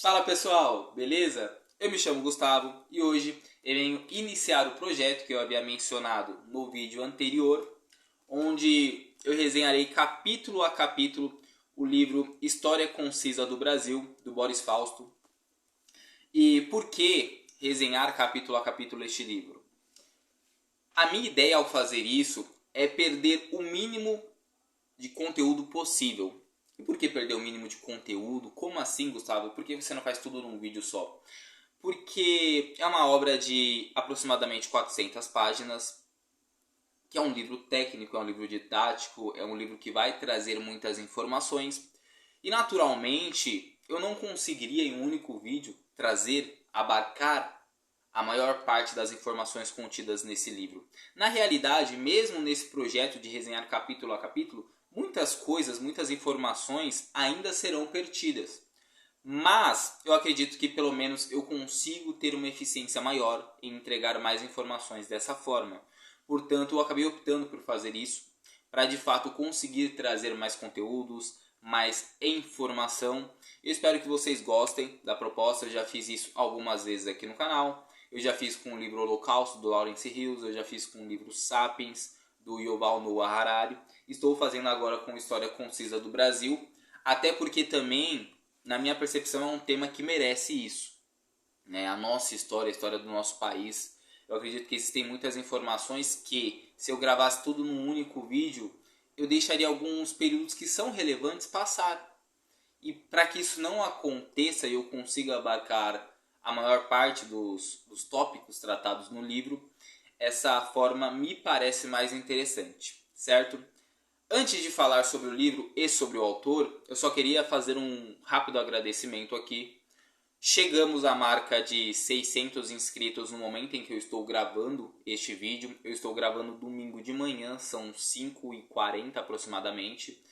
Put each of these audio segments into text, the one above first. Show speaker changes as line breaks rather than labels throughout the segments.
Fala pessoal, beleza? Eu me chamo Gustavo e hoje eu venho iniciar o projeto que eu havia mencionado no vídeo anterior, onde eu resenharei capítulo a capítulo o livro História Concisa do Brasil, do Boris Fausto. E por que resenhar capítulo a capítulo este livro? A minha ideia ao fazer isso é perder o mínimo de conteúdo possível. E por que perder o mínimo de conteúdo? Como assim, Gustavo? Por que você não faz tudo num vídeo só? Porque é uma obra de aproximadamente 400 páginas, que é um livro técnico, é um livro didático, é um livro que vai trazer muitas informações. E naturalmente, eu não conseguiria em um único vídeo abarcar a maior parte das informações contidas nesse livro. Na realidade, mesmo nesse projeto de resenhar capítulo a capítulo, muitas coisas, muitas informações ainda serão perdidas. Mas eu acredito que pelo menos eu consigo ter uma eficiência maior em entregar mais informações dessa forma. Portanto, eu acabei optando por fazer isso para de fato conseguir trazer mais conteúdos, mais informação. Eu espero que vocês gostem da proposta. Eu já fiz isso algumas vezes aqui no canal. Eu já fiz com o livro Holocausto do Lawrence Hills, eu já fiz com o livro Sapiens do Yuval Noah Harari. Estou fazendo agora com História Concisa do Brasil, até porque também, na minha percepção, é um tema que merece isso, né? A nossa história, a história do nosso país. Eu acredito que existem muitas informações que, se eu gravasse tudo num único vídeo, eu deixaria alguns períodos que são relevantes passar. E para que isso não aconteça e eu consiga abarcar a maior parte dos tópicos tratados no livro, essa forma me parece mais interessante, certo? Antes de falar sobre o livro e sobre o autor, eu só queria fazer um rápido agradecimento aqui. Chegamos à marca de 600 inscritos no momento em que eu estou gravando este vídeo. Eu estou gravando domingo de manhã, são 5h40 aproximadamente.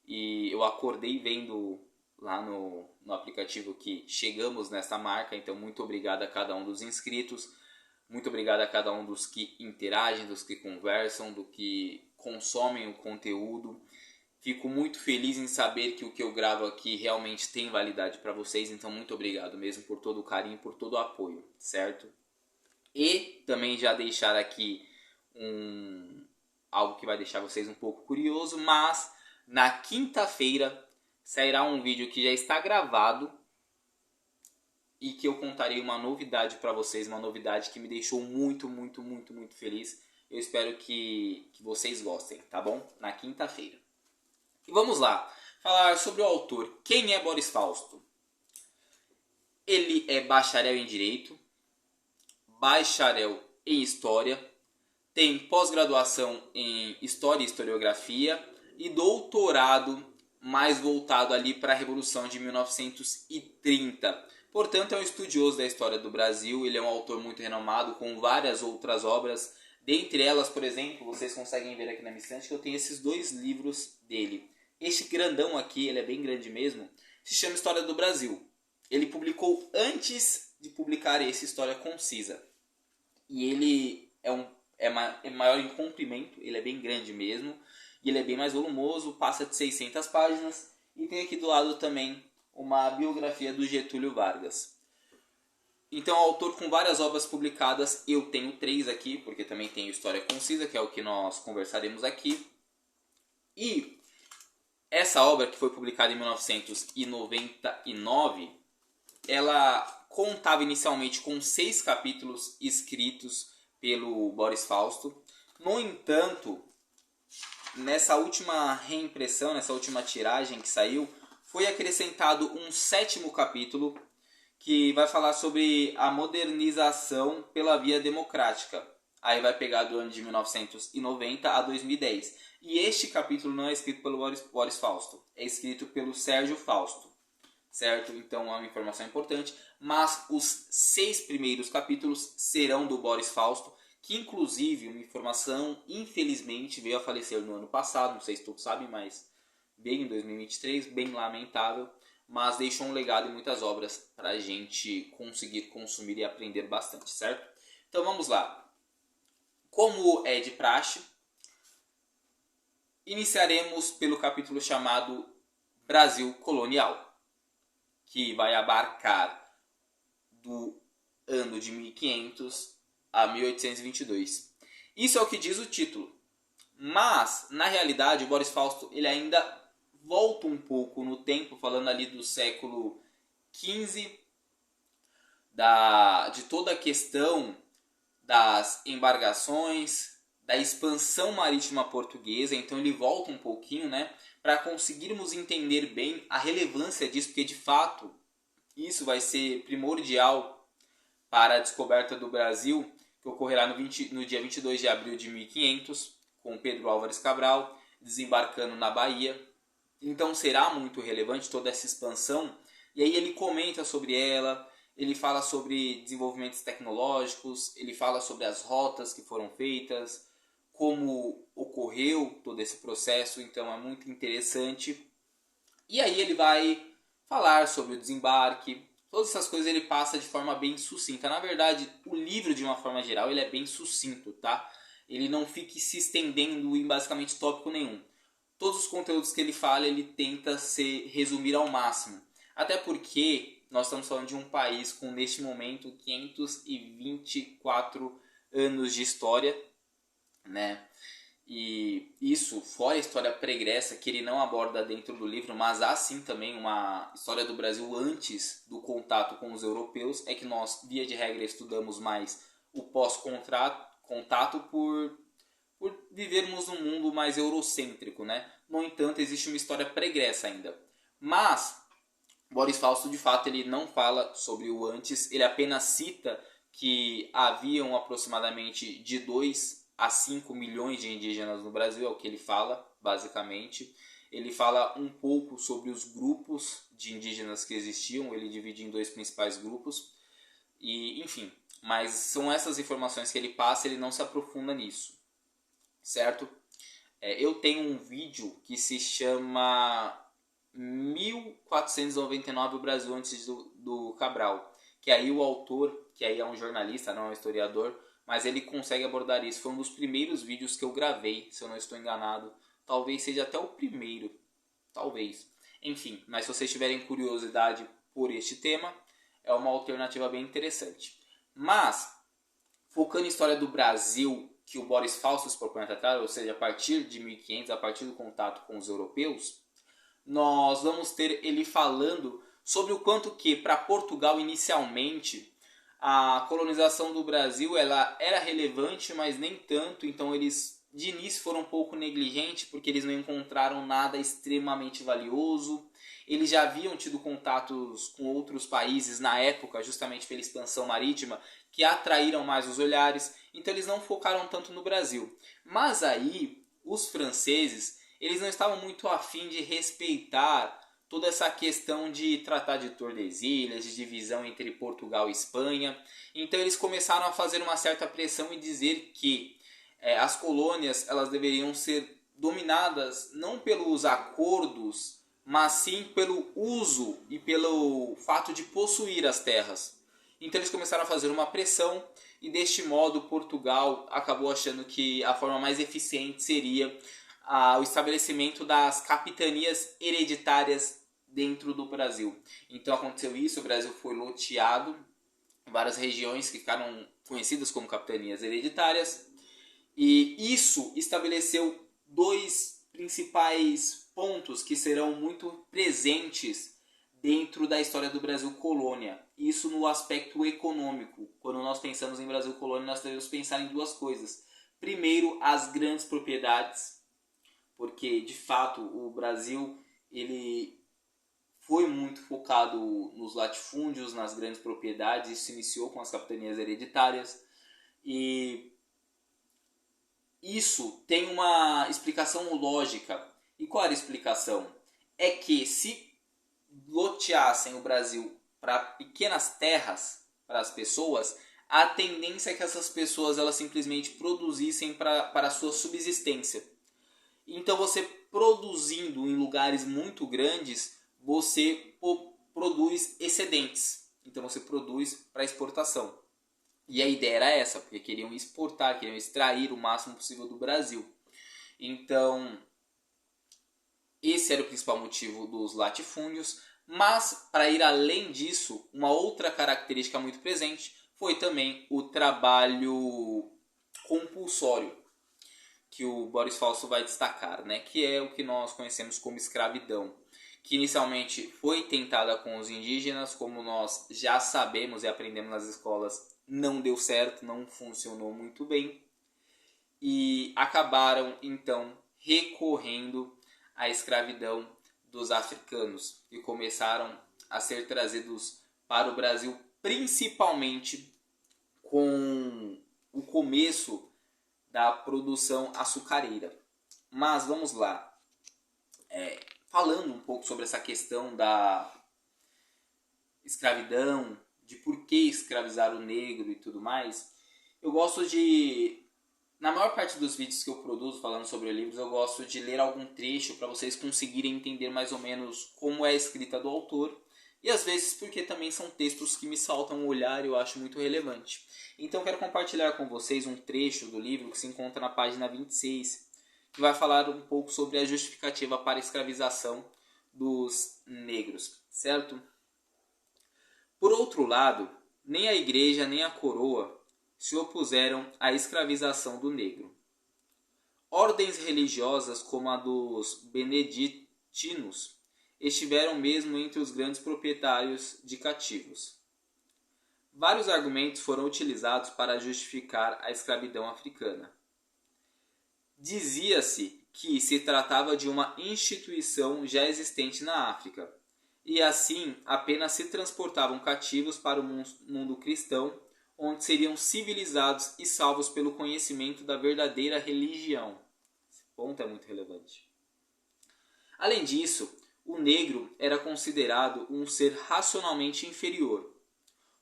E eu acordei vendo lá no aplicativo que chegamos nessa marca. Então muito obrigado a cada um dos inscritos. Muito obrigado a cada um dos que interagem, dos que conversam, do que consomem o conteúdo. Fico muito feliz em saber que o que eu gravo aqui realmente tem validade para vocês. Então muito obrigado mesmo por todo o carinho, por todo o apoio, certo? E também já deixar aqui algo que vai deixar vocês um pouco curioso, mas na quinta-feira sairá um vídeo que já está gravado e que eu contarei uma novidade para vocês, uma novidade que me deixou muito feliz. Eu espero que vocês gostem, tá bom? Na quinta-feira. E vamos lá, falar sobre o autor. Quem é Boris Fausto? Ele é bacharel em Direito, bacharel em História, tem pós-graduação em História e Historiografia e doutorado mais voltado ali para a Revolução de 1930. Portanto, é um estudioso da história do Brasil, ele é um autor muito renomado, com várias outras obras. Dentre elas, por exemplo, vocês conseguem ver aqui na minha estante que eu tenho esses dois livros dele. Este grandão aqui, ele é bem grande mesmo, se chama História do Brasil. Ele publicou antes de publicar esse História Concisa. E ele é maior em comprimento, ele é bem grande mesmo. E ele é bem mais volumoso, passa de 600 páginas. E tem aqui do lado também uma biografia do Getúlio Vargas. Então, autor com várias obras publicadas, eu tenho 3 aqui, porque também tenho História Concisa, que é o que nós conversaremos aqui. E essa obra, que foi publicada em 1999, ela contava inicialmente com 6 capítulos escritos pelo Boris Fausto. No entanto, nessa última reimpressão, nessa última tiragem que saiu, foi acrescentado um 7º capítulo que vai falar sobre a modernização pela via democrática. Aí vai pegar do ano de 1990 a 2010. E este capítulo não é escrito pelo Boris Fausto, é escrito pelo Sérgio Fausto, certo? Então é uma informação importante. Mas os 6 primeiros capítulos serão do Boris Fausto, que inclusive, uma informação, infelizmente, veio a falecer no ano passado, não sei se todos sabem, mas veio em 2023, bem lamentável, mas deixou um legado e muitas obras para a gente conseguir consumir e aprender bastante, certo? Então vamos lá. Como é de praxe, iniciaremos pelo capítulo chamado Brasil Colonial, que vai abarcar do ano de 1500 a 1822. Isso é o que diz o título. Mas, na realidade, o Boris Fausto ele ainda volta um pouco no tempo, falando ali do século XV, de toda a questão das embarcações, da expansão marítima portuguesa. Então ele volta um pouquinho, né, para conseguirmos entender bem a relevância disso, porque de fato isso vai ser primordial para a descoberta do Brasil, que ocorrerá no dia 22 de abril de 1500, com Pedro Álvares Cabral desembarcando na Bahia. Então será muito relevante toda essa expansão. E aí ele comenta sobre ela, ele fala sobre desenvolvimentos tecnológicos, ele fala sobre as rotas que foram feitas, como ocorreu todo esse processo. Então é muito interessante. E aí ele vai falar sobre o desembarque. Todas essas coisas ele passa de forma bem sucinta. Na verdade, o livro, de uma forma geral, ele é bem sucinto, tá? Ele não fica se estendendo em basicamente tópico nenhum. Todos os conteúdos que ele fala, ele tenta se resumir ao máximo. Até porque nós estamos falando de um país com, neste momento, 524 anos de história, né? E isso, fora a história pregressa, que ele não aborda dentro do livro, mas há sim também uma história do Brasil antes do contato com os europeus. É que nós, via de regra, estudamos mais o pós-contato por vivermos num mundo mais eurocêntrico, né? No entanto, existe uma história pregressa ainda. Mas Boris Fausto, de fato, ele não fala sobre o antes, ele apenas cita que haviam aproximadamente de 2 a 5 milhões de indígenas no Brasil, é o que ele fala, basicamente. Ele fala um pouco sobre os grupos de indígenas que existiam, ele divide em 2 principais grupos, e enfim, mas são essas informações que ele passa, ele não se aprofunda nisso, certo? Eu tenho um vídeo que se chama 1499 o Brasil antes do Cabral, que aí o autor, que aí é um jornalista, não é um historiador, mas ele consegue abordar isso. Foi um dos primeiros vídeos que eu gravei, se eu não estou enganado. Talvez seja até o primeiro, talvez. Enfim, mas se vocês tiverem curiosidade por este tema, é uma alternativa bem interessante. Mas, focando em história do Brasil, que o Boris Fausto se propõe a tratar, ou seja, a partir de 1500, a partir do contato com os europeus, nós vamos ter ele falando sobre o quanto que para Portugal inicialmente a colonização do Brasil ela era relevante, mas nem tanto. Então eles de início foram um pouco negligentes porque eles não encontraram nada extremamente valioso. Eles já haviam tido contatos com outros países na época, justamente pela expansão marítima, que atraíram mais os olhares. Então eles não focaram tanto no Brasil. Mas aí os franceses eles não estavam muito afim de respeitar toda essa questão de tratar de Tordesilhas, de divisão entre Portugal e Espanha. Então eles começaram a fazer uma certa pressão e dizer que as colônias elas deveriam ser dominadas não pelos acordos, mas sim pelo uso e pelo fato de possuir as terras. Então eles começaram a fazer uma pressão e deste modo Portugal acabou achando que a forma mais eficiente seria o estabelecimento das capitanias hereditárias dentro do Brasil. Então aconteceu isso, o Brasil foi loteado, várias regiões que ficaram conhecidas como capitanias hereditárias, e isso estabeleceu 2 principais pontos que serão muito presentes dentro da história do Brasil colônia. Isso no aspecto econômico. Quando nós pensamos em Brasil colônia, nós devemos pensar em 2 coisas. Primeiro, as grandes propriedades, porque de fato o Brasil ele foi muito focado nos latifúndios, nas grandes propriedades. Isso se iniciou com as capitanias hereditárias e isso tem uma explicação lógica. E qual era a explicação? É que se loteassem o Brasil para pequenas terras, para as pessoas, a tendência é que essas pessoas elas simplesmente produzissem para a sua subsistência. Então você produzindo em lugares muito grandes, você produz excedentes. Então você produz para exportação. E a ideia era essa, porque queriam exportar, queriam extrair o máximo possível do Brasil. Então esse era o principal motivo dos latifúndios, Mas, para ir além disso, uma outra característica muito presente foi também o trabalho compulsório, que o Boris Fausto vai destacar, né? Que é o que nós conhecemos como escravidão, que inicialmente foi tentada com os indígenas, como nós já sabemos e aprendemos nas escolas, não deu certo, não funcionou muito bem, e acabaram então recorrendo à escravidão dos africanos, que começaram a ser trazidos para o Brasil, principalmente com o começo da produção açucareira. Mas vamos lá, falando um pouco sobre essa questão da escravidão, de por que escravizar o negro e tudo mais, eu gosto de, na maior parte dos vídeos que eu produzo falando sobre livros, eu gosto de ler algum trecho para vocês conseguirem entender mais ou menos como é a escrita do autor, e às vezes porque também são textos que me saltam o olhar e eu acho muito relevante. Então quero compartilhar com vocês um trecho do livro que se encontra na página 26, que vai falar um pouco sobre a justificativa para a escravização dos negros, certo? Por outro lado, nem a igreja nem a coroa se opuseram à escravização do negro. Ordens religiosas como a dos beneditinos estiveram mesmo entre os grandes proprietários de cativos. Vários argumentos foram utilizados para justificar a escravidão africana. Dizia-se que se tratava de uma instituição já existente na África, e assim apenas se transportavam cativos para o mundo cristão, onde seriam civilizados e salvos pelo conhecimento da verdadeira religião. Esse ponto é muito relevante. Além disso, o negro era considerado um ser racionalmente inferior.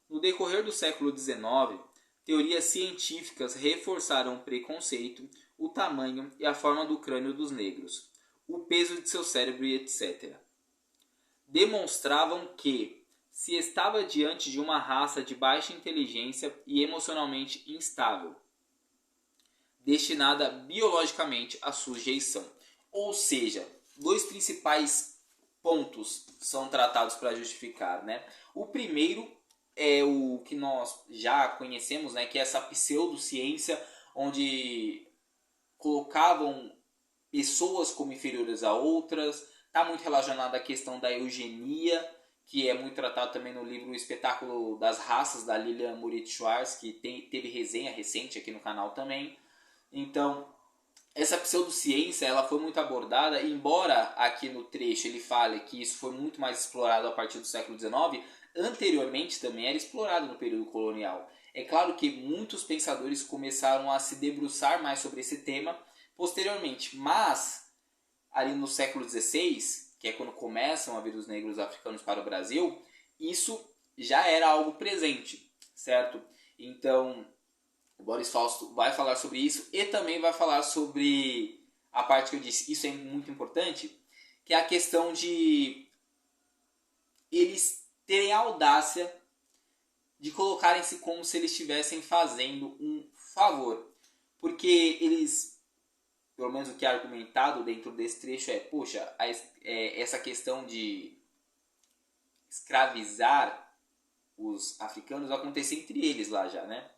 No decorrer do século XIX, teorias científicas reforçaram o preconceito, o tamanho e a forma do crânio dos negros, o peso de seu cérebro e etc. Demonstravam que se estava diante de uma raça de baixa inteligência e emocionalmente instável, destinada biologicamente à sujeição. Ou seja, dois principais pontos são tratados para justificar, né? O primeiro é o que nós já conhecemos, né? Que é essa pseudociência, onde colocavam pessoas como inferiores a outras. Está muito relacionado à questão da eugenia, que é muito tratado também no livro O Espetáculo das Raças, da Lilian Moritz-Schwarz, que teve resenha recente aqui no canal também. Então, essa pseudociência ela foi muito abordada, embora aqui no trecho ele fale que isso foi muito mais explorado a partir do século XIX, anteriormente também era explorado no período colonial. É claro que muitos pensadores começaram a se debruçar mais sobre esse tema posteriormente, mas ali no século XVI, que é quando começam a vir os negros africanos para o Brasil, isso já era algo presente, certo? Então, o Boris Fausto vai falar sobre isso e também vai falar sobre a parte que eu disse, isso é muito importante, que é a questão de eles terem a audácia de colocarem-se como se eles estivessem fazendo um favor. Porque eles, pelo menos o que é argumentado dentro desse trecho é, poxa, essa questão de escravizar os africanos acontecia entre eles lá já, né?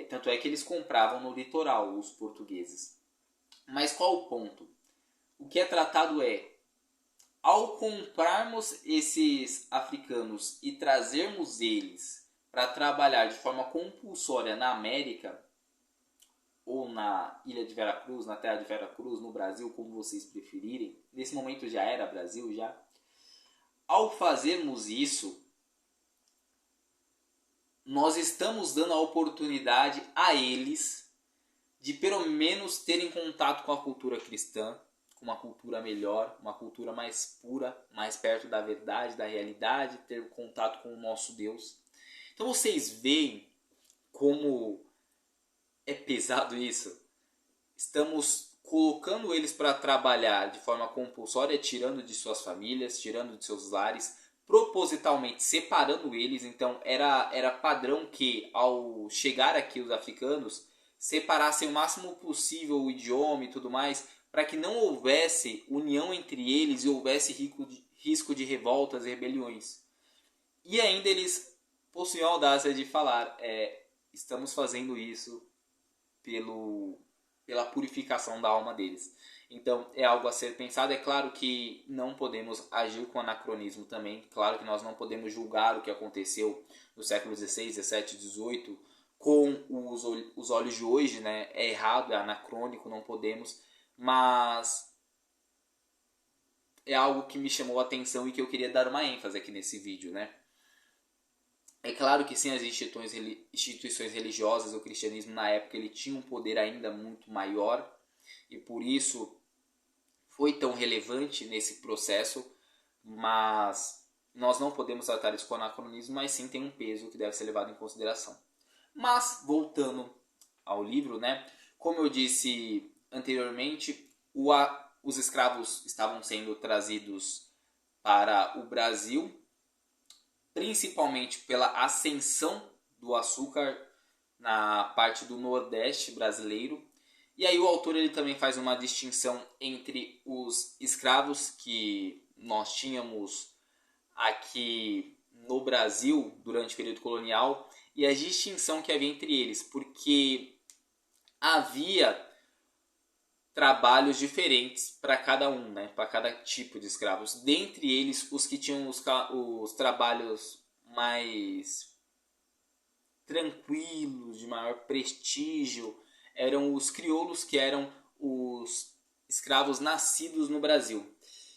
Tanto é que eles compravam no litoral, os portugueses. Mas qual o ponto? O que é tratado é, ao comprarmos esses africanos e trazermos eles para trabalhar de forma compulsória na América, ou na ilha de Veracruz, na terra de Veracruz, no Brasil, como vocês preferirem, nesse momento já era Brasil já, ao fazermos isso, nós estamos dando a oportunidade a eles de pelo menos terem contato com a cultura cristã, com uma cultura melhor, uma cultura mais pura, mais perto da verdade, da realidade, ter contato com o nosso Deus. Então vocês veem como é pesado isso. Estamos colocando eles para trabalhar de forma compulsória, tirando de suas famílias, tirando de seus lares, propositalmente separando eles. Então era padrão que ao chegar aqui os africanos separassem o máximo possível o idioma e tudo mais, para que não houvesse união entre eles e houvesse risco de revoltas e rebeliões. E ainda eles possuem a audácia de falar, estamos fazendo isso pela purificação da alma deles. Então é algo a ser pensado. É claro que não podemos agir com anacronismo também. Claro que nós não podemos julgar o que aconteceu no século XVI, XVII, XVIII com os olhos de hoje, né? É errado, é anacrônico, não podemos. Mas é algo que me chamou a atenção e que eu queria dar uma ênfase aqui nesse vídeo, né? É claro que sim, as instituições religiosas, o cristianismo na época ele tinha um poder ainda muito maior e por isso foi tão relevante nesse processo, mas nós não podemos tratar isso com anacronismo, mas sim tem um peso que deve ser levado em consideração. Mas, voltando ao livro, né, como eu disse anteriormente, os escravos estavam sendo trazidos para o Brasil, principalmente pela ascensão do açúcar na parte do Nordeste brasileiro. E aí o autor ele também faz uma distinção entre os escravos que nós tínhamos aqui no Brasil durante o período colonial e a distinção que havia entre eles, porque havia trabalhos diferentes para cada um, né? Para cada tipo de escravos. Dentre eles, os que tinham os trabalhos mais tranquilos, de maior prestígio, eram os crioulos, que eram os escravos nascidos no Brasil.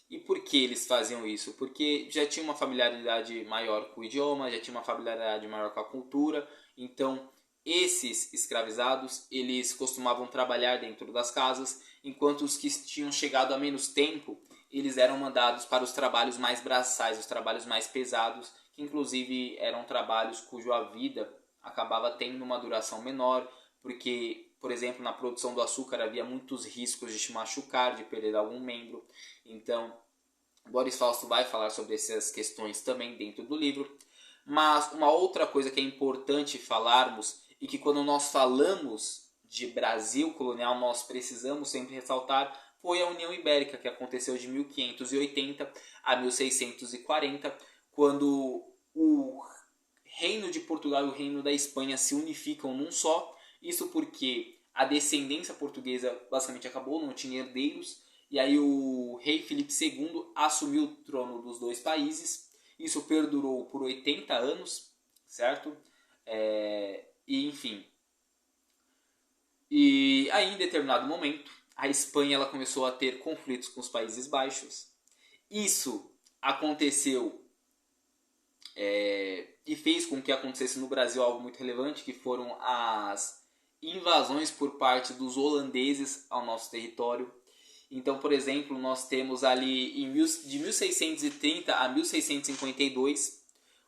E por que eles faziam isso? Porque já tinha uma familiaridade maior com o idioma, já tinha uma familiaridade maior com a cultura. Então, esses escravizados, eles costumavam trabalhar dentro das casas, enquanto os que tinham chegado há menos tempo, eles eram mandados para os trabalhos mais braçais, os trabalhos mais pesados, que inclusive eram trabalhos cuja vida acabava tendo uma duração menor, porque, por exemplo, na produção do açúcar havia muitos riscos de se machucar, de perder algum membro. Então, Boris Fausto vai falar sobre essas questões também dentro do livro. Mas uma outra coisa que é importante falarmos e que quando nós falamos de Brasil colonial nós precisamos sempre ressaltar foi a União Ibérica, que aconteceu de 1580 a 1640, quando o Reino de Portugal e o Reino da Espanha se unificam num só. Isso porque a descendência portuguesa basicamente acabou, não tinha herdeiros, e aí o rei Filipe II assumiu o trono dos dois países. Isso perdurou por 80 anos, certo? E enfim. E aí, em determinado momento, a Espanha ela começou a ter conflitos com os Países Baixos. Isso aconteceu e fez com que acontecesse no Brasil algo muito relevante, que foram as invasões por parte dos holandeses ao nosso território. Então, por exemplo, nós temos ali de 1630 a 1652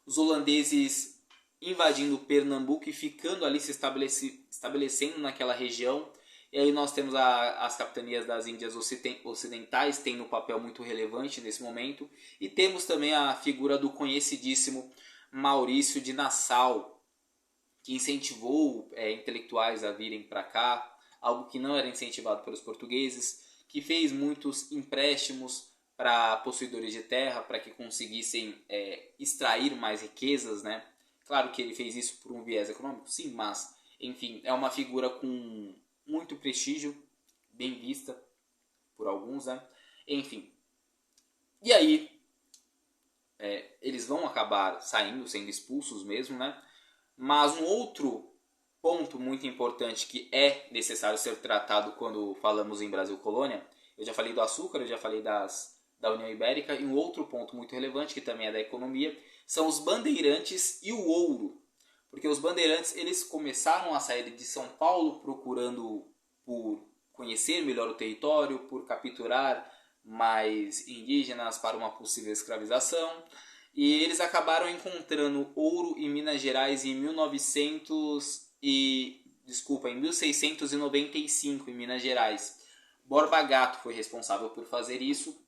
os holandeses invadindo Pernambuco e ficando ali, se estabelecendo naquela região. E aí nós temos as capitanias das Índias Ocidentais tendo um papel muito relevante nesse momento. E temos também a figura do conhecidíssimo Maurício de Nassau, que incentivou intelectuais a virem para cá, algo que não era incentivado pelos portugueses, que fez muitos empréstimos para possuidores de terra, para que conseguissem extrair mais riquezas, né? Claro que ele fez isso por um viés econômico, sim, mas, enfim, é uma figura com muito prestígio, bem vista por alguns, né? Enfim. E aí, eles vão acabar saindo, sendo expulsos mesmo, né? Mas um outro ponto muito importante que é necessário ser tratado quando falamos em Brasil Colônia, eu já falei do açúcar, eu já falei da União Ibérica, e um outro ponto muito relevante, que também é da economia, são os bandeirantes e o ouro. Porque os bandeirantes eles começaram a sair de São Paulo procurando por conhecer melhor o território, por capturar mais indígenas para uma possível escravização. E eles acabaram encontrando ouro em Minas Gerais em 1695, em Minas Gerais. Borba Gato foi responsável por fazer isso.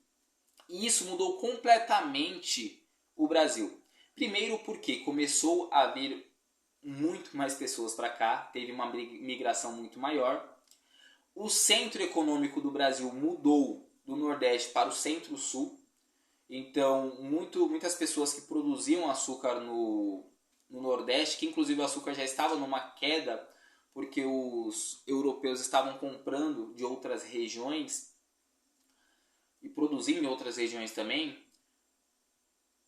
E isso mudou completamente o Brasil. Primeiro porque começou a vir muito mais pessoas para cá, teve uma migração muito maior. O centro econômico do Brasil mudou do Nordeste para o Centro-Sul. Então, muitas pessoas que produziam açúcar no Nordeste, que inclusive o açúcar já estava numa queda, porque os europeus estavam comprando de outras regiões e produzindo em outras regiões também,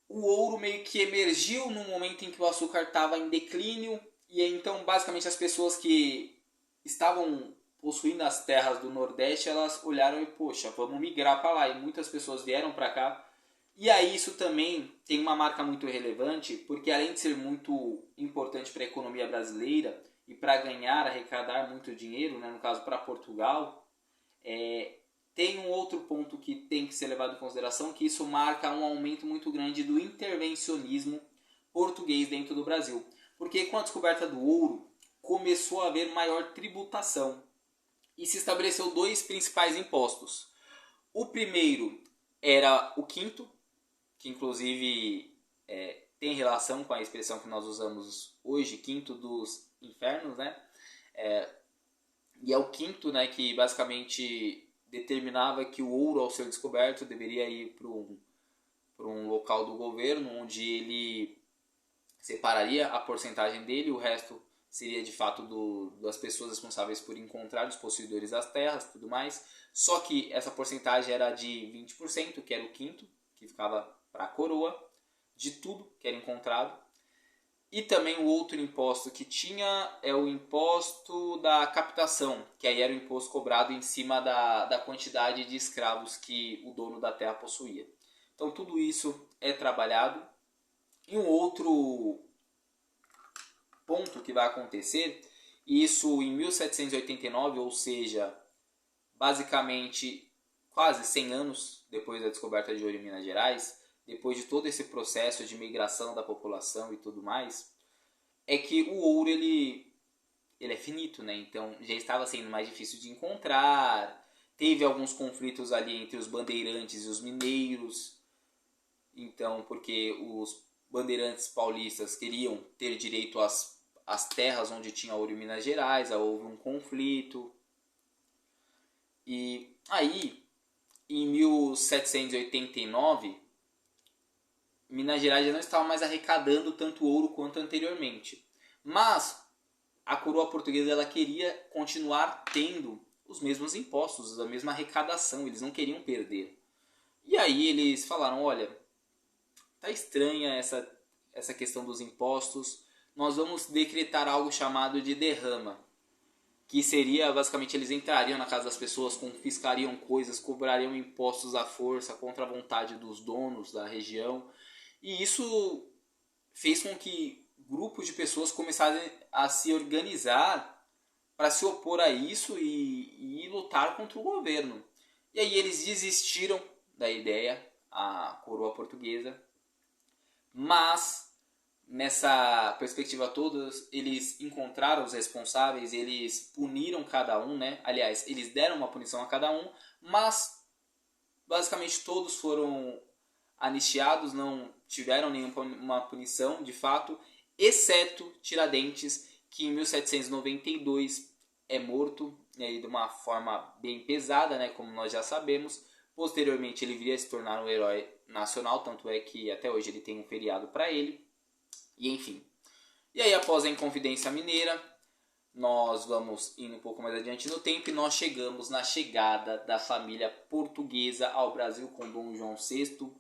o ouro meio que emergiu no momento em que o açúcar estava em declínio, e então basicamente as pessoas que estavam possuindo as terras do Nordeste, elas olharam e, poxa, vamos migrar para lá, e muitas pessoas vieram para cá. E aí isso também tem uma marca muito relevante, porque além de ser muito importante para a economia brasileira e para ganhar, arrecadar muito dinheiro, né, no caso para Portugal, tem um outro ponto que tem que ser levado em consideração, que isso marca um aumento muito grande do intervencionismo português dentro do Brasil. Porque com a descoberta do ouro, começou a haver maior tributação e se estabeleceu dois principais impostos. O primeiro era o quinto, que inclusive tem relação com a expressão que nós usamos hoje, quinto dos infernos, né? E é o quinto, né, que basicamente determinava que o ouro, ao ser descoberto, deveria ir para um local do governo, onde ele separaria a porcentagem dele, o resto seria de fato das pessoas responsáveis por encontrar os possuidores das terras e tudo mais. Só que essa porcentagem era de 20%, que era o quinto, que ficava para a coroa, de tudo que era encontrado. E também o outro imposto que tinha é o imposto da captação, que aí era o imposto cobrado em cima da quantidade de escravos que o dono da terra possuía. Então tudo isso é trabalhado. E um outro ponto que vai acontecer, isso em 1789, ou seja, basicamente quase 100 anos depois da descoberta de ouro em Minas Gerais, depois de todo esse processo de migração da população e tudo mais, é que o ouro ele é finito, né? Então já estava sendo mais difícil de encontrar, teve alguns conflitos ali entre os bandeirantes e os mineiros, então porque os bandeirantes paulistas queriam ter direito às terras onde tinha ouro em Minas Gerais, houve um conflito. E aí, em 1789, Minas Gerais já não estava mais arrecadando tanto ouro quanto anteriormente. Mas a coroa portuguesa ela queria continuar tendo os mesmos impostos, a mesma arrecadação, eles não queriam perder. E aí eles falaram, olha, tá estranha essa questão dos impostos, nós vamos decretar algo chamado de derrama, que seria basicamente eles entrariam na casa das pessoas, confiscariam coisas, cobrariam impostos à força contra a vontade dos donos da região, e isso fez com que grupos de pessoas começassem a se organizar para se opor a isso e lutar contra o governo. E aí eles desistiram da ideia, a coroa portuguesa, mas nessa perspectiva toda eles encontraram os responsáveis, eles puniram cada um, né? Aliás, eles deram uma punição a cada um, mas basicamente todos foram anistiados, não tiveram nenhuma punição de fato, exceto Tiradentes, que em 1792 é morto, de uma forma bem pesada, né, como nós já sabemos. Posteriormente ele viria a se tornar um herói nacional, tanto é que até hoje ele tem um feriado para ele. E enfim. E aí após a Inconfidência Mineira, nós vamos indo um pouco mais adiante no tempo e nós chegamos na chegada da família portuguesa ao Brasil com Dom João VI,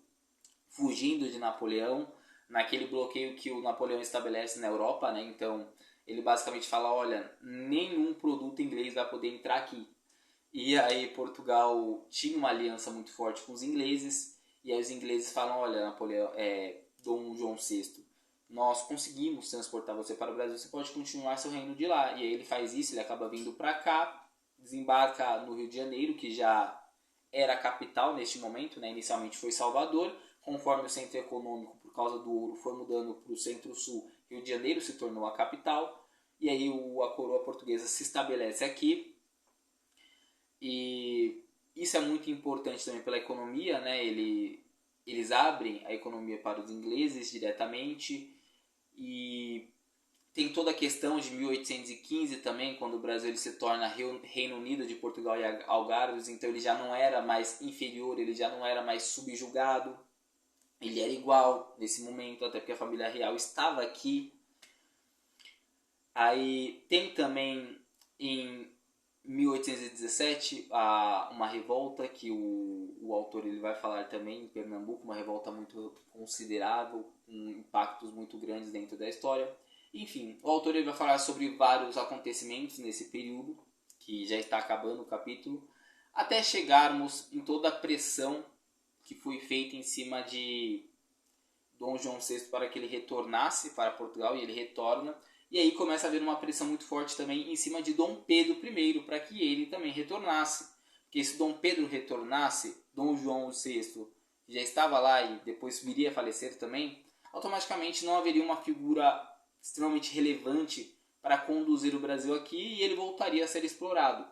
fugindo de Napoleão, naquele bloqueio que o Napoleão estabelece na Europa, né? Então ele basicamente fala, olha, nenhum produto inglês vai poder entrar aqui. E aí Portugal tinha uma aliança muito forte com os ingleses, e aí os ingleses falam, olha, Napoleão, Dom João VI, nós conseguimos transportar você para o Brasil, você pode continuar seu reino de lá. E aí ele faz isso, ele acaba vindo para cá, desembarca no Rio de Janeiro, que já era a capital neste momento, né? Inicialmente foi Salvador, conforme o centro econômico, por causa do ouro, foi mudando para o centro-sul, Rio de Janeiro se tornou a capital, e aí a coroa portuguesa se estabelece aqui, e isso é muito importante também pela economia, né? Eles abrem a economia para os ingleses diretamente, e tem toda a questão de 1815 também, quando o Brasil ele se torna Reino Unido de Portugal e Algarves, então ele já não era mais inferior, ele já não era mais subjugado. ele era igual nesse momento, até porque a família real estava aqui. Aí tem também em 1817 uma revolta que o autor ele vai falar também em Pernambuco, uma revolta muito considerável, com impactos muito grandes dentro da história. Enfim, o autor ele vai falar sobre vários acontecimentos nesse período, que já está acabando o capítulo, até chegarmos em toda a pressão que foi feita em cima de Dom João VI para que ele retornasse para Portugal, e ele retorna. E aí começa a haver uma pressão muito forte também em cima de Dom Pedro I para que ele também retornasse. Porque se Dom Pedro retornasse, Dom João VI, que já estava lá e depois viria a falecer também, automaticamente não haveria uma figura extremamente relevante para conduzir o Brasil aqui e ele voltaria a ser explorado.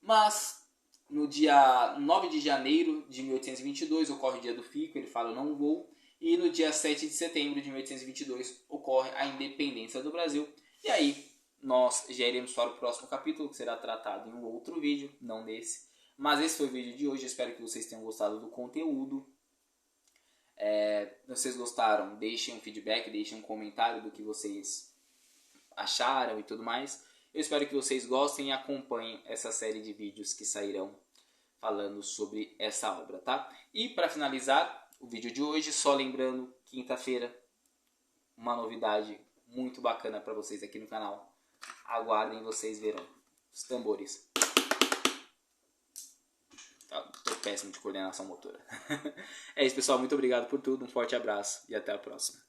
Mas no dia 9 de janeiro de 1822 ocorre o dia do Fico, ele fala eu não vou. E no dia 7 de setembro de 1822 ocorre a independência do Brasil. E aí nós já iremos para o próximo capítulo, que será tratado em um outro vídeo, não nesse. Mas esse foi o vídeo de hoje, espero que vocês tenham gostado do conteúdo. Se vocês gostaram, deixem um feedback, deixem um comentário do que vocês acharam e tudo mais. Eu espero que vocês gostem e acompanhem essa série de vídeos que sairão falando sobre essa obra, tá? E para finalizar o vídeo de hoje, só lembrando, quinta-feira, uma novidade muito bacana para vocês aqui no canal. Aguardem, vocês verão os tambores. Tô péssimo de coordenação motora. É isso, pessoal. Muito obrigado por tudo. Um forte abraço e até a próxima.